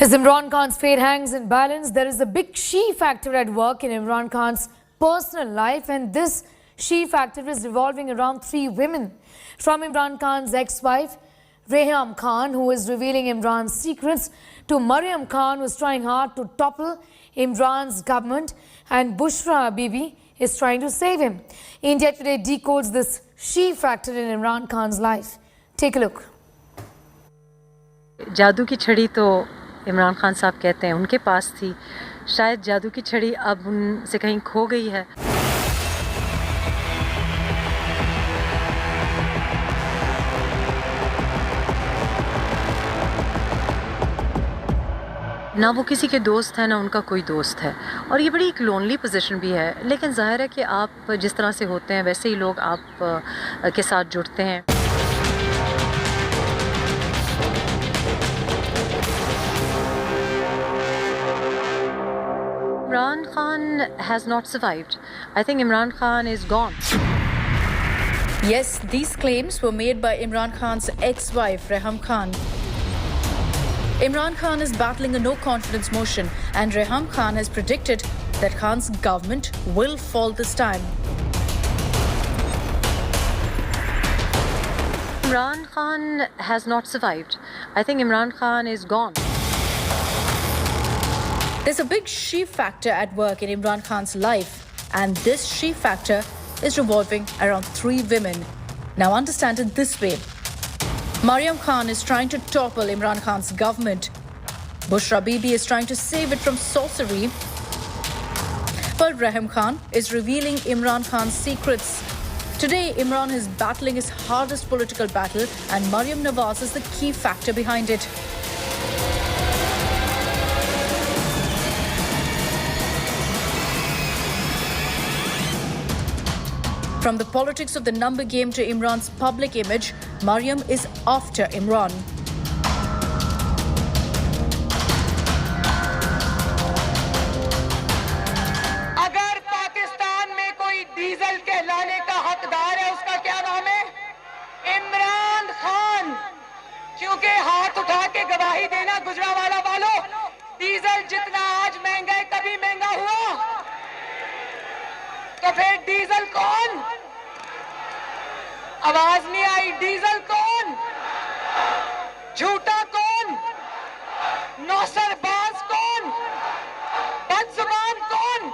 As Imran Khan's fate hangs in balance, there is a big she factor at work in Imran Khan's personal life, and this she factor is revolving around three women. From Imran Khan's ex-wife, Reham Khan, who is revealing Imran's secrets, to Mariam Khan, who is trying hard to topple Imran's government, and Bushra Bibi is trying to save him. India Today decodes this she factor in Imran Khan's life. Take a look. जादू की छड़ी तो इमरान खान साहब कहते हैं उनके पास थी, शायद जादू की छड़ी अब उनसे कहीं खो गई है। ना वो किसी के दोस्त हैं, ना उनका कोई दोस्त है, और ये बड़ी एक लोनली पोजीशन भी है। लेकिन जाहिर है कि आप जिस तरह से होते हैं वैसे ही लोग आप के साथ जुड़ते हैं। Imran Khan has not survived. I think Imran Khan is gone. Yes, these claims were made by Imran Khan's ex-wife, Reham Khan. Imran Khan is battling a no-confidence motion, and Reham Khan has predicted that Khan's government will fall this time. Imran Khan has not survived. I think Imran Khan is gone. There's a big she factor at work in Imran Khan's life, and this she factor is revolving around three women. Now understand it this way. Mariam Khan is trying to topple Imran Khan's government. Bushra Bibi is trying to save it from sorcery. While Reham Khan is revealing Imran Khan's secrets. Today, Imran is battling his hardest political battle, and Mariam Nawaz is the key factor behind it. From the politics of the number game to Imran's public image, Mariam is after Imran. अगर पाकिस्तान में कोई diesel के लाने का हकदार है, उसका क्या नाम है? इमरान खान। क्योंकि हाथ उठा के गवाही देना गुजरावाला वालों, डीजल जितना आज महंगा है कभी महंगा हुआ? तो फिर डीजल कौन? आवाज नहीं आई। डीजल कौन? झूठा कौन? नौसरबाज कौन? बदजुबान कौन?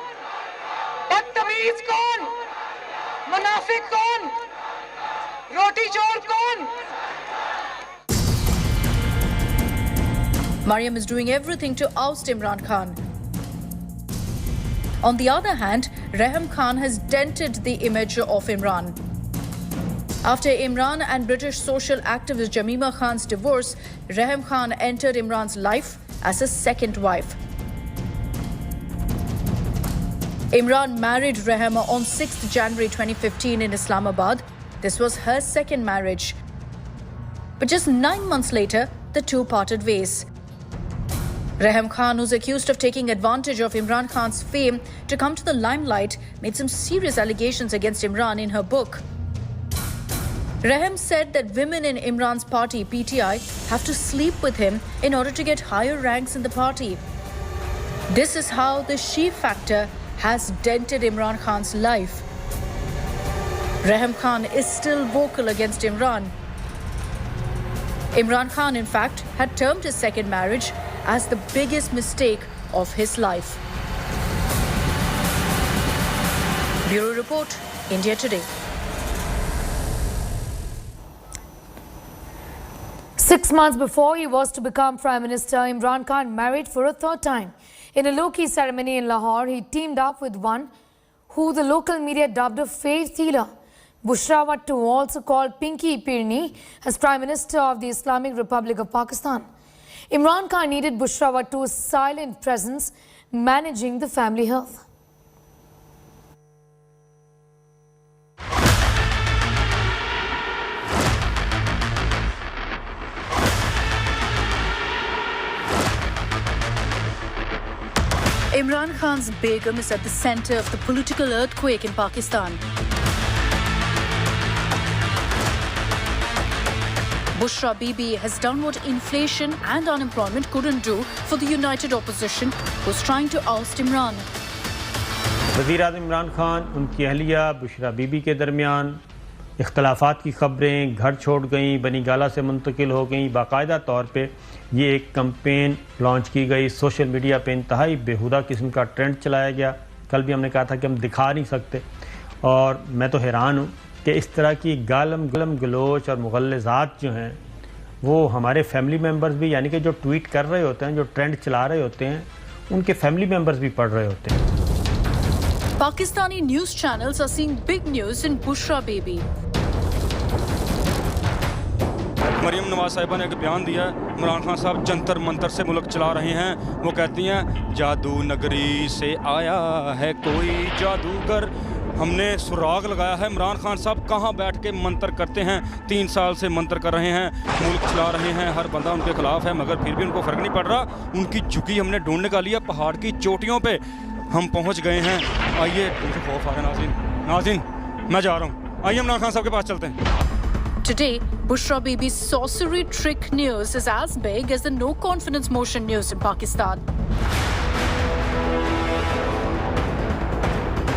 बदतमीज कौन? मुनाफिक कौन? रोटी चोर कौन? Mariam is doing everything to oust Imran Khan. On the other hand, Reham Khan has dented the image of Imran. After Imran and British social activist Jamima Khan's divorce, Reham Khan entered Imran's life as his second wife. Imran married Reham on 6th January 2015 in Islamabad. This was her second marriage. But just 9 months later, the two parted ways. Reham Khan, who's accused of taking advantage of Imran Khan's fame to come to the limelight, made some serious allegations against Imran in her book. Reham said that women in Imran's party, PTI, have to sleep with him in order to get higher ranks in the party. This is how the she factor has dented Imran Khan's life. Reham Khan is still vocal against Imran. Imran Khan, in fact, had termed his second marriage as the biggest mistake of his life. Bureau Report, India Today. 6 months before he was to become Prime Minister, Imran Khan married for a third time. In a low-key ceremony in Lahore, he teamed up with one who the local media dubbed a faith healer. Bushra Wattu, also called Pinky Pirni, as Prime Minister of the Islamic Republic of Pakistan. Imran Khan needed Bushra Wattu's silent presence managing the family health. Imran Khan's Begum is at the center of the political earthquake in Pakistan. Bushra Bibi has done what inflation and unemployment couldn't do for the united opposition who's trying to oust Imran. وزیر اعظم عمران خان ان کی اہلیہ بشرا be be کے درمیان اختلافات کی خبریں گھر چھوڑ گئیں، بنی گالہ سے منتقل ہو گئیں. باقاعدہ طور پہ یہ ایک کمپین لانچ کی گئی، سوشل میڈیا پہ انتہائی بیہودہ قسم کا ٹرینڈ چلایا گیا. کل بھی ہم نے کہا تھا کہ ہم دکھا نہیں سکتے، اور میں تو حیران ہوں کہ اس طرح کی گالم گلوچ اور مغلظات جو ہیں وہ ہمارے فیملی ممبرز بھی، یعنی کہ جو ٹویٹ کر رہے ہوتے ہیں، جو ٹرینڈ چلا رہے ہوتے ہیں، ان کے فیملی ممبرز بھی پڑھ رہے ہوتے ہیں. Pakistani news channels are seeing big news in Bushra Bibi. Maryam Nawaz صاحبہ نے ایک بیان دیا ہے، عمران خان صاحب جنتر منتر سے ملک چلا رہے ہیں. وہ کہتی ہیں جادو نگری سے آیا ہے کوئی جادوگر. ہم نے سراغ لگایا ہے عمران خان صاحب کہاں بیٹھ کے منتر کرتے ہیں. 3 سال سے منتر کر رہے ہیں، ملک چلا رہے ہیں، ہر بندہ ان کے خلاف ہے، مگر پھر بھی ان کو فرق نہیں پڑ رہا. ان کی جھکی ہم نے ڈھونڈ نکالی ہے، پہاڑ کی چوٹیوں پہ ہم پہنچ گئے ہیں. آئیے، مجھے خوف آ رہا ہے ناظرین، میں جا رہا ہوں. آئیے عمران خان صاحب کے پاس چلتے ہیں. Today, Bushra Bibi's sorcery trick news is as big as the no confidence motion news in Pakistan.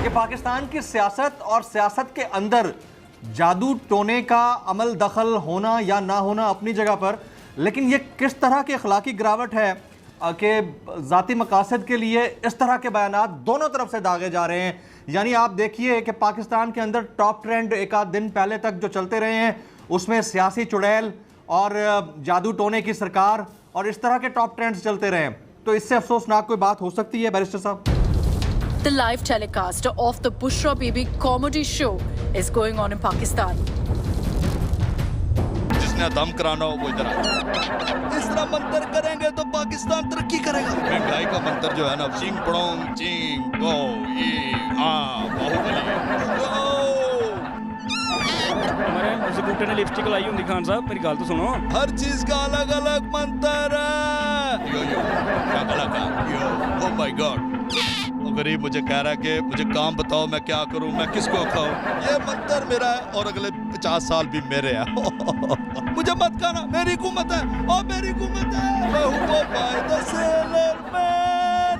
یہ پاکستان کی سیاست اور سیاست کے اندر جادو ٹونے کا عمل دخل ہونا یا نہ ہونا اپنی جگہ پر، لیکن یہ کس طرح کی اخلاقی گراوٹ ہے کہ ذاتی مقاصد کے لیے اس طرح کے بیانات دونوں طرف سے داغے جا رہے ہیں. یعنی آپ دیکھیے کہ پاکستان کے اندر ٹاپ ٹرینڈ ایک آدھ دن پہلے تک جو چلتے رہے ہیں اس میں سیاسی چڑیل اور جادو ٹونے کی سرکار اور اس طرح کے ٹاپ ٹرینڈز چلتے رہے ہیں. تو اس سے افسوسناک کوئی بات ہو سکتی ہے بیرسٹر صاحب؟ The live telecast of the Bushra Bibi comedy show is going on in Pakistan. جس نے دم کرانا ہو وہ ادھر آئے. اس طرح منتر کریں گے تو پاکستان ترقی کرے گا. مہنگائی کا منتر جو ہے نا، چینگ پڑونگ چینگ گو ای آ باہوبلی. ہمارے زبوٹے نے لپسٹک لائی ہوں خان صاحب، میری گل تو سنو. ہر چیز کا الگ الگ منتر ہے. یو یو کیا گلا کا یو او مائی گاڈ. غریب مجھے کہہ رہا ہے کہ مجھے کام بتاؤ، میں کیا کروں، میں کس کو کھاؤں. یہ منتر میرا ہے اور اگلے 50 سال بھی میرے ہیں. مجھے مت کھانا، میری حکومت ہے اور میری حکومت ہے. میں ہوں by the sailor man.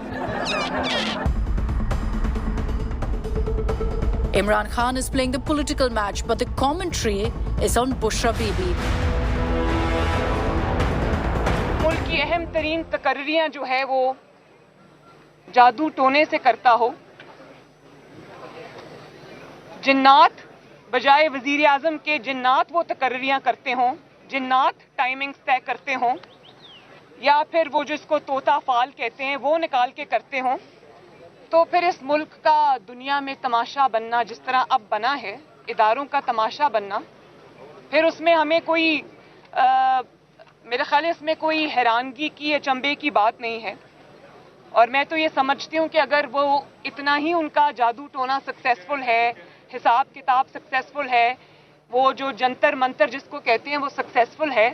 Imran Khan is playing the political match, but the commentary is on Bushra Bibi. ملک کی اہم ترین تقرریاں جو ہے وہ جادو ٹونے سے کرتا ہو. جنات بجائے وزیر اعظم کے جنات وہ تقرریاں کرتے ہوں، جنات ٹائمنگز طے کرتے ہوں، یا پھر وہ جو اس کو طوطا فال کہتے ہیں وہ نکال کے کرتے ہوں، تو پھر اس ملک کا دنیا میں تماشا بننا جس طرح اب بنا ہے، اداروں کا تماشا بننا، پھر اس میں ہمیں کوئی میرے خیال ہے اس میں کوئی حیرانگی کی اچنبے کی بات نہیں ہے. اور میں تو یہ سمجھتی ہوں کہ اگر وہ اتنا ہی ان کا جادو ٹونا سکسیسفل ہے، حساب کتاب سکسیسفل ہے، وہ جو جنتر منتر جس کو کہتے ہیں وہ سکسیسفل ہے،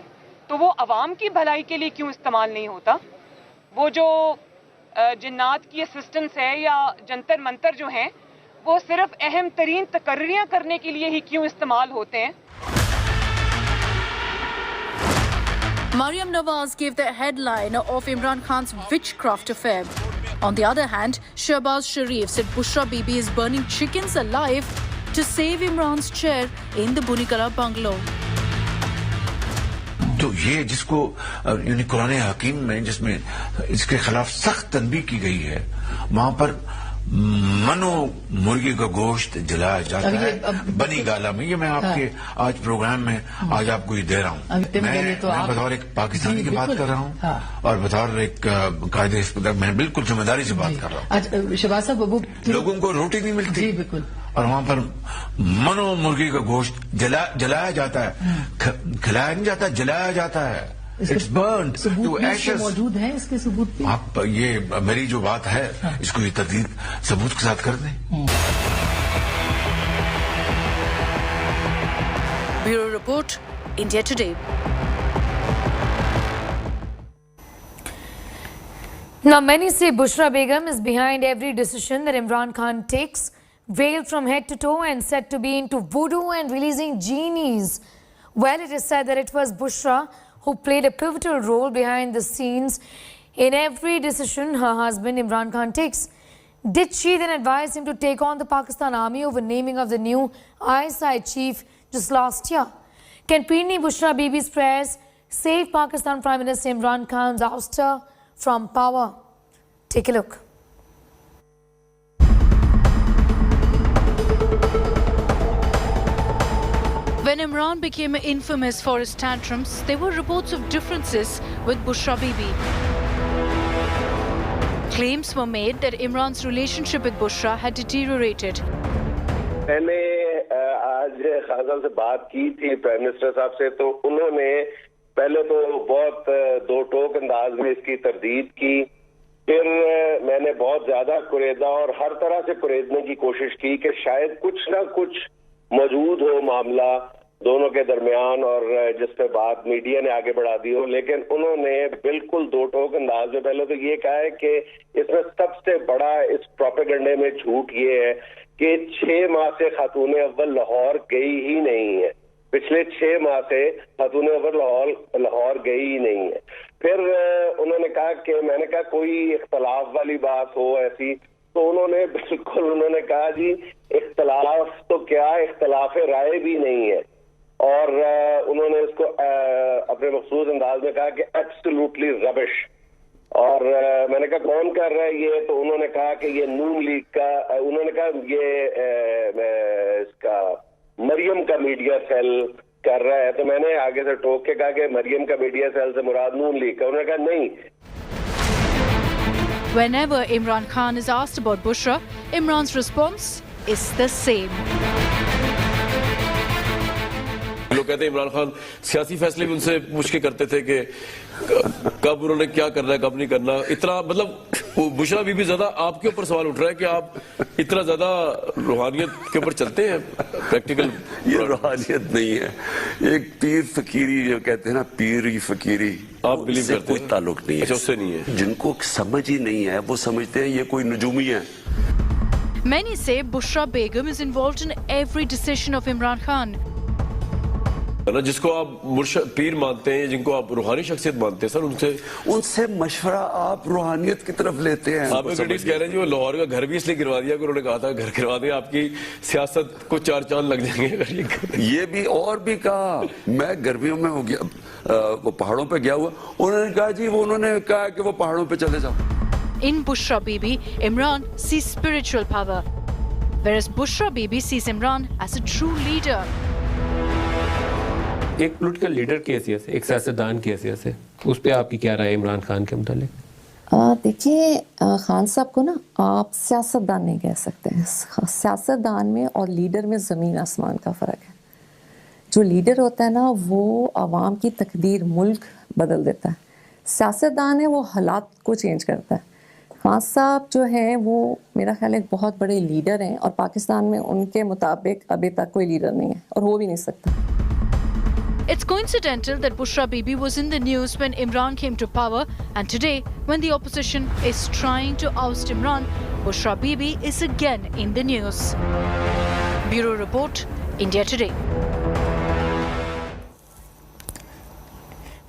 تو وہ عوام کی بھلائی کے لیے کیوں استعمال نہیں ہوتا؟ وہ جو جنات کی اسسٹنس ہے یا جنتر منتر جو ہیں وہ صرف اہم ترین تقرریاں کرنے کے لیے ہی کیوں استعمال ہوتے ہیں؟ Mariam Nawaz gave the headline of Imran Khan's witchcraft affair. On the other hand, Shehbaz Sharif said Bushra Bibi is burning chickens alive to save Imran's chair in the Bunikala bungalow. تو یہ جس کو یعنی قرآن حکیم میں جس میں اس کے خلاف سخت تنبیہ کی گئی ہے، وہاں پر منو مرغی کا گوشت جلایا جاتا ہے بنی گالا میں. یہ میں آپ کے آج پروگرام میں آج آپ کو یہ دے رہا ہوں. میں بطور ایک پاکستانی کی بات کر رہا ہوں اور بطور ایک قائد میں بالکل ذمہ داری سے بات کر رہا ہوں. شہباز صاحب، لوگوں کو روٹی نہیں ملتی اور وہاں پر منو مرغی کا گوشت جلایا جاتا ہے، کھلایا نہیں جاتا، جلایا جاتا ہے. It's burned to ashes. موجود ہیں اس کے ثبوت بھی؟ آپ یہ میری جو بات ہے اس کو یہ تردید ثبوت کے ساتھ کر دیں. Bureau Report, India Today. Now, many say Bushra Begum is behind every decision that Imran Khan takes, veiled from head to toe and said to be into voodoo and releasing genies. Well, it is said that it was Bushra who played a pivotal role behind the scenes in every decision her husband Imran Khan takes. Did she then advise him to take on the Pakistan Army over naming of the new ISI chief just last year? Can Peerni Bushra Bibi's prayers save Pakistan Prime Minister Imran Khan's ouster from power? Take a look. When Imran became infamous for his tantrums, there were reports of differences with Bushra Bibi. Claims were made that Imran's relationship with Bushra had deteriorated. मैंने आज खान साहब से बात की थी prime minister साहब से, तो उन्होंने पहले तो बहुत दो टोक अंदाज में इसकी तरदीद की, फिर मैंने बहुत ज्यादा कुरेदा और हर तरह से कुरेदने की कोशिश की कि शायद कुछ ना कुछ मौजूद हो मामला दोनों के दरमियान और जिस पे बात मीडिया ने आगे बढ़ा दी हो, लेकिन उन्होंने बिल्कुल दो टोक अंदाज में पहले तो ये कहा है कि इसमें सबसे बड़ा इस प्रोपेगेंडे में झूठ ये है कि 6 माह से खातून अव्वल लाहौर गई ही नहीं है। पिछले 6 माह से खातून अव्वल लाहौर गई ही नहीं है। फिर उन्होंने कहा कि मैंने कहा कोई इख्तलाफ वाली बात हो ऐसी, तो उन्होंने बिल्कुल उन्होंने कहा जी इख्तलाफ तो क्या, इख्तलाफ राय भी नहीं है, और उन्होंने इसको अपने मखसूस अंदाज में कहा कि एब्सोल्युटली रबिश। और मैंने कहा कौन कर रहा है ये, तो उन्होंने कहा कि ये नून लीग का, उन्होंने कहा ये इसका मरियम का मीडिया सेल कर रहा है, तो मैंने आगे से टोक के कहा कि मरियम का मीडिया सेल से मुराद नून लीग का, उन्होंने कहा नहीं। Whenever Imran Khan is asked about Bushra, Imran's response is the same. लोग कहते हैं इमरान खान सियासी फैसले भी उनसे पूछ के करते थे कि कब उन्होंने क्या करना है कब नहीं करना। इतना मतलब बुशरा बीबी ज्यादा आपके ऊपर सवाल उठ रहा है कि आप इतना ज्यादा रूहानियत के ऊपर चलते हैं प्रैक्टिकल। ये रूहानियत नहीं है, एक पीर फकीरी जो कहते हैं ना, पीरी फकीरी, आप बिलीव करते हैं? कोई ताल्लुक नहीं है। अच्छा, उससे नहीं है। जिनको समझ ही नहीं है वो समझते हैं ये कोई नजूमी है। Many say Bushra Begum is involved in every decision of Imran Khan. जिसको आप पीर मानते हैं, जिनको आप रूहानी शख्सियत मानते हैं, सर उनसे मशवरा आप रूहानियत की तरफ लेते हैं। आप क्रिटिक्स कह रहे हैं जी वो लाहौर का घर भी इसलिए गिरवा दिया कि उन्होंने कहा था घर गिरवा दें, आपकी सियासत को 4 चांद लग जाएंगे। ये भी और भी कहा, मैं गर्मियों में हो गया, वो पहाड़ों पे गया हुआ, उन्होंने कहा जी वो उन्होंने कहा कि वो पहाड़ों पे चले जाओ। In Bushra Bibi, Imran sees spiritual power, whereas Bushra Bibi sees Imran as a true leader. एक पॉलिटिकल लीडर की हैसियत से, एक सियासतदान की हैसियत से, उस पर आपकी क्या राय है इमरान खान के मुतालिक? देखिए खान साहब को ना आप सियासतदान नहीं कह सकते हैं। सियासतदान में और लीडर में ज़मीन आसमान का फ़र्क है। जो लीडर होता है ना वो आवाम की तकदीर, मुल्क बदल देता है। सियासतदान है वो हालात को चेंज करता है। खान साहब जो हैं वो मेरा ख्याल है बहुत बड़े लीडर हैं, और पाकिस्तान में उनके मुताबिक अभी तक कोई लीडर नहीं है और हो भी नहीं सकता। It's coincidental that Bushra Bibi was in the news when Imran came to power, and today, when the opposition is trying to oust Imran, Bushra Bibi is again in the news. Bureau Report, India Today.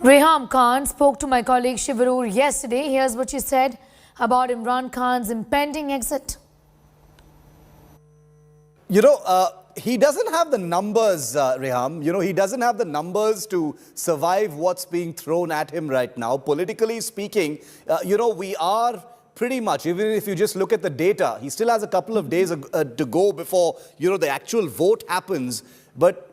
Reham Khan spoke to my colleague Shivarur yesterday. Here's what she said about Imran Khan's impending exit. You know, he doesn't have the numbers, Reham. You know, he doesn't have the numbers to survive what's being thrown at him right now. Politically speaking, you know, we are pretty much, even if you just look at the data, he still has a couple of days to go before, you know, the actual vote happens. But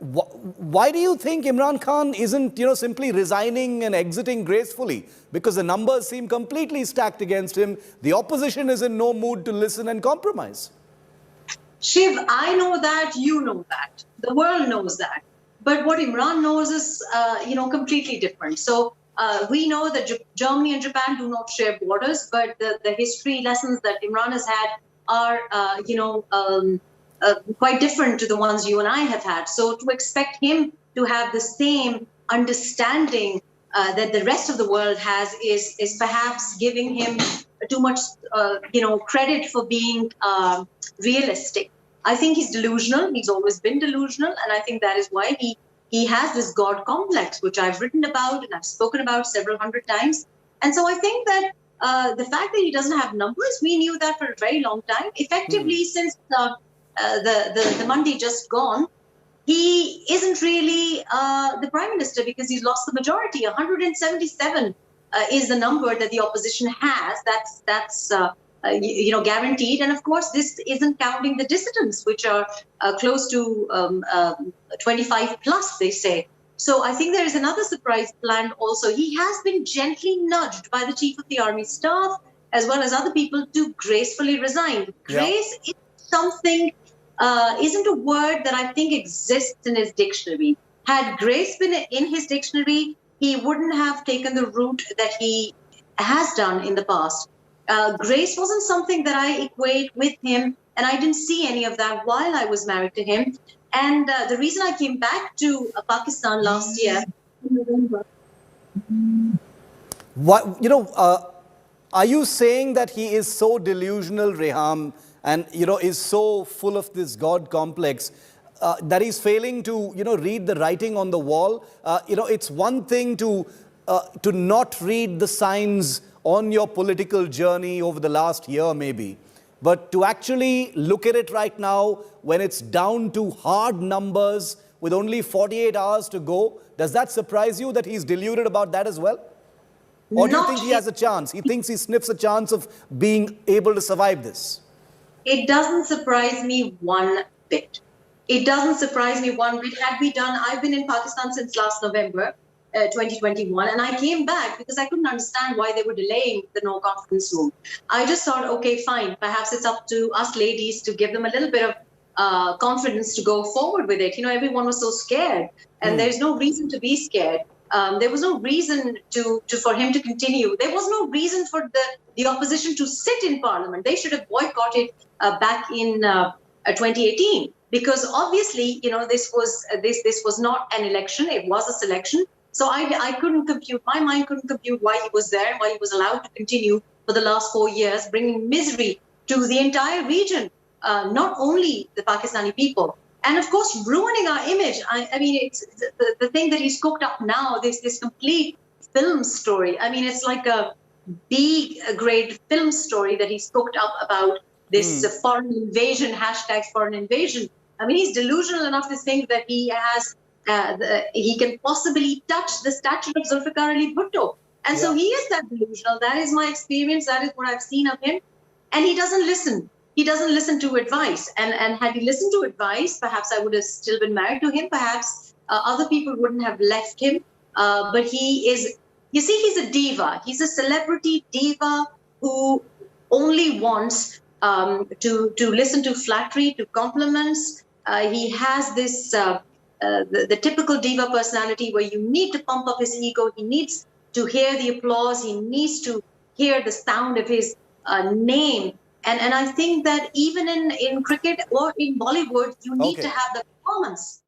why do you think Imran Khan isn't, you know, simply resigning and exiting gracefully? Because the numbers seem completely stacked against him. The opposition is in no mood to listen and compromise. Shiv, I know that, you know that, the world knows that. But what Imran knows is, you know, completely different. So we know that Germany and Japan do not share borders, but the history lessons that Imran has had are, you know, quite different to the ones you and I have had. So to expect him to have the same understanding that the rest of the world has is perhaps giving him too much, you know, credit for being realistic. I think he's delusional. He's always been delusional, and I think that is why he He has this God complex, which I've written about and I've spoken about several hundred times. And so I think that the fact that he doesn't have numbers, we knew that for a very long time. Effectively, since the Monday just gone, he isn't really the prime minister because he's lost the majority. 177 is the number that the opposition has. That's guaranteed. And of course, this isn't counting the dissidents, which are close to 25 plus, they say. So I think there is another surprise planned also. He has been gently nudged by the chief of the army staff, as well as other people, to gracefully resign. Grace is something, isn't a word that I think exists in his dictionary. Had grace been in his dictionary, he wouldn't have taken the route that he has done in the past. Grace wasn't something that I equate with him, and I didn't see any of that while I was married to him. And the reason I came back to Pakistan last year, in November. Are you saying that he is so delusional, Reham, and is so full of this God complex that he's failing to read the writing on the wall? It's one thing to not read the signs on your political journey over the last year, maybe. But to actually look at it right now, when it's down to hard numbers with only 48 hours to go, does that surprise you that he's deluded about that as well? Or do you think he has a chance? He thinks he sniffs a chance of being able to survive this? It doesn't surprise me one bit. It doesn't surprise me one bit. I've been in Pakistan since last November, 2021, and I came back because I couldn't understand why they were delaying the no confidence room. I just thought, okay, fine, perhaps it's up to us ladies to give them a little bit of confidence to go forward with it. Everyone was so scared, and there's no reason to be scared. There was no reason for him to continue. There was no reason for the opposition to sit in parliament. They should have boycotted back in 2018, because obviously, this was not an election; it was a selection. So I couldn't compute. My mind couldn't compute why he was there and why he was allowed to continue for the last 4 years, bringing misery to the entire region, not only the Pakistani people. And of course, ruining our image. I mean, it's the thing that he's cooked up now, this complete film story. I mean, it's like a B-grade film story that he's cooked up about this foreign invasion, #foreign invasion. I mean, he's delusional enough to think that he has, he can possibly touch the statue of Zulfikar Ali Bhutto. And so he is that delusional. That is my experience. That is what I've seen of him. And he doesn't listen. He doesn't listen to advice. And had he listened to advice, perhaps I would have still been married to him. Perhaps other people wouldn't have left him. But he is, you see, he's a diva. He's a celebrity diva who only wants to listen to flattery, to compliments. He has this, the typical diva personality where you need to pump up his ego. He needs to hear the applause. He needs to hear the sound of his name. And I think that even in cricket or in Bollywood, you need to have the performance.